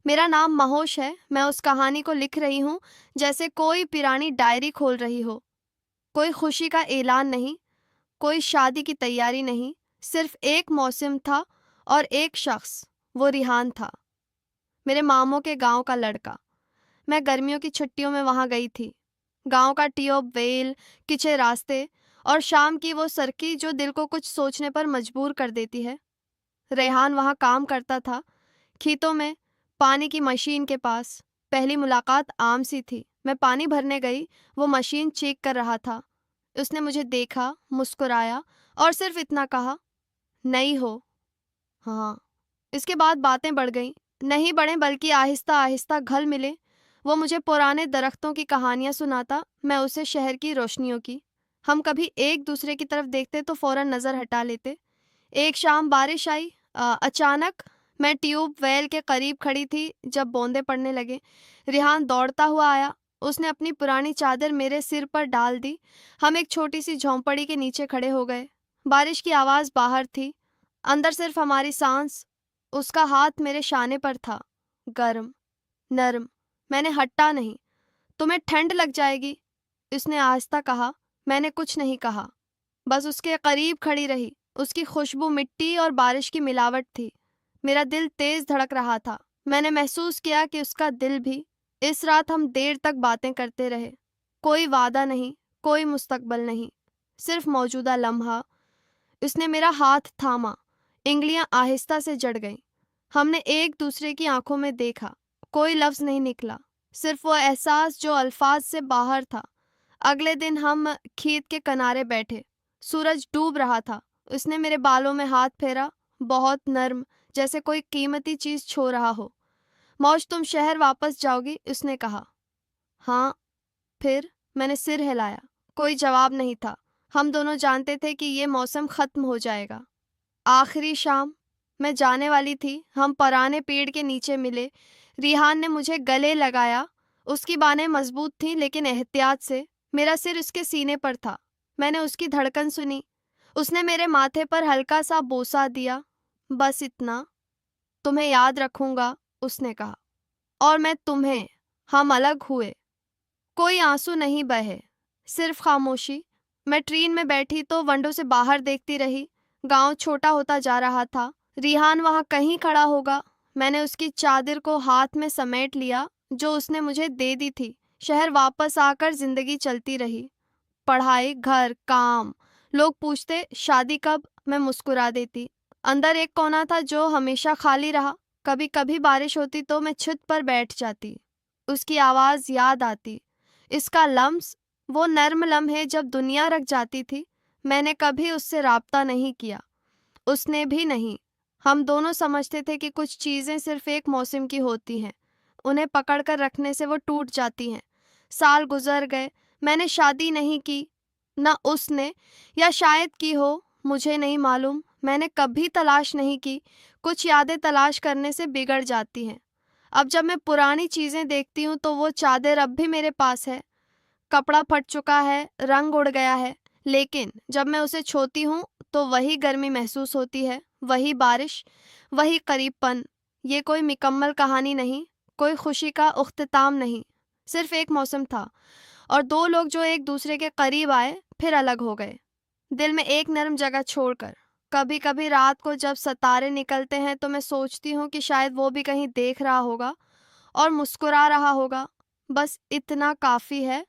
मेरा नाम महोश है। मैं उस कहानी को लिख रही हूँ जैसे कोई पुरानी डायरी खोल रही हो। कोई खुशी का ऐलान नहीं, कोई शादी की तैयारी नहीं, सिर्फ एक मौसम था और एक शख्स, वो रिहान था, मेरे मामों के गांव का लड़का। मैं गर्मियों की छुट्टियों में वहां गई थी। गांव का ट्यूब वेल, किचे रास्ते और शाम की वो सरकी जो दिल को कुछ सोचने पर मजबूर कर देती है। रेहान वहां काम करता था, खेतों में, पानी की मशीन के पास। पहली मुलाकात आम सी थी। मैं पानी भरने गई, वो मशीन चेक कर रहा था। उसने मुझे देखा, मुस्कुराया और सिर्फ इतना कहा, नई हो? हाँ। इसके बाद बातें बढ़ गईं। नहीं बढ़े बल्कि आहिस्ता आहिस्ता घल मिले। वो मुझे पुराने दरख्तों की कहानियां सुनाता, मैं उसे शहर की रोशनियों की। हम कभी एक दूसरे की तरफ देखते तो फौरन नजर हटा लेते। एक शाम बारिश आई, अचानक। मैं ट्यूब वेल के करीब खड़ी थी जब बूंदे पड़ने लगे। रिहान दौड़ता हुआ आया। उसने अपनी पुरानी चादर मेरे सिर पर डाल दी। हम एक छोटी सी झोंपड़ी के नीचे खड़े हो गए। बारिश की आवाज़ बाहर थी, अंदर सिर्फ हमारी सांस। उसका हाथ मेरे शाने पर था, गर्म, नर्म। मैंने हटा नहीं। तुम्हें ठंड लग जाएगी, उसने आहिस्ता कहा। मैंने कुछ नहीं कहा, बस उसके करीब खड़ी रही। उसकी खुशबू मिट्टी और बारिश की मिलावट थी। मेरा दिल तेज धड़क रहा था। मैंने महसूस किया कि उसका दिल भी। इस रात हम देर तक बातें करते रहे। कोई वादा नहीं, कोई मुस्तकबल नहीं, सिर्फ मौजूदा लम्हा। उसने मेरा हाथ थामा। इंगलियां आहिस्ता से जड़ गईं। हमने एक दूसरे की आंखों में देखा। कोई लफ्ज नहीं निकला, सिर्फ वो एहसास जो अल्फाज से बाहर था। अगले दिन हम खेत के किनारे बैठे। सूरज डूब रहा था। उसने मेरे बालों में हाथ फेरा, बहुत नर्म, जैसे कोई कीमती चीज छू रहा हो। मौज, तुम शहर वापस जाओगी? उसने कहा। हाँ। फिर मैंने सिर हिलाया। कोई जवाब नहीं था। हम दोनों जानते थे कि ये मौसम खत्म हो जाएगा। आखिरी शाम, मैं जाने वाली थी। हम पुराने पेड़ के नीचे मिले। रिहान ने मुझे गले लगाया। उसकी बाहें मजबूत थीं लेकिन एहतियात से। मेरा सिर उसके सीने पर था। मैंने उसकी धड़कन सुनी। उसने मेरे माथे पर हल्का सा बोसा दिया। बस इतना। तुम्हें याद रखूंगा, उसने कहा। और मैं तुम्हें। हम अलग हुए। कोई आंसू नहीं बहे, सिर्फ खामोशी। मैं ट्रेन में बैठी तो विंडो से बाहर देखती रही। गांव छोटा होता जा रहा था। रिहान वहां कहीं खड़ा होगा। मैंने उसकी चादर को हाथ में समेट लिया जो उसने मुझे दे दी थी। शहर वापस आकर जिंदगी चलती रही। पढ़ाई, घर, काम। लोग पूछते शादी कब? मैं मुस्कुरा देती। अंदर एक कोना था जो हमेशा खाली रहा। कभी कभी बारिश होती तो मैं छत पर बैठ जाती। उसकी आवाज़ याद आती, इसका लम्स, वो नर्म लम्हे जब दुनिया रख जाती थी। मैंने कभी उससे राब्ता नहीं किया, उसने भी नहीं। हम दोनों समझते थे कि कुछ चीज़ें सिर्फ एक मौसम की होती हैं, उन्हें पकड़ कर रखने से वो टूट जाती हैं। साल गुजर गए। मैंने शादी नहीं की, न उसने, या शायद की हो, मुझे नहीं मालूम। मैंने कभी तलाश नहीं की। कुछ यादें तलाश करने से बिगड़ जाती हैं। अब जब मैं पुरानी चीज़ें देखती हूँ तो वो चादर अब भी मेरे पास है। कपड़ा फट चुका है, रंग उड़ गया है, लेकिन जब मैं उसे छूती हूँ तो वही गर्मी महसूस होती है, वही बारिश, वही करीबपन। ये कोई मुकम्मल कहानी नहीं, कोई खुशी का उख्तिताम नहीं। सिर्फ एक मौसम था और दो लोग जो एक दूसरे के करीब आए फिर अलग हो गए, दिल में एक नरम जगह छोड़कर। कभी कभी रात को जब सितारे निकलते हैं तो मैं सोचती हूँ कि शायद वो भी कहीं देख रहा होगा और मुस्कुरा रहा होगा। बस इतना काफ़ी है।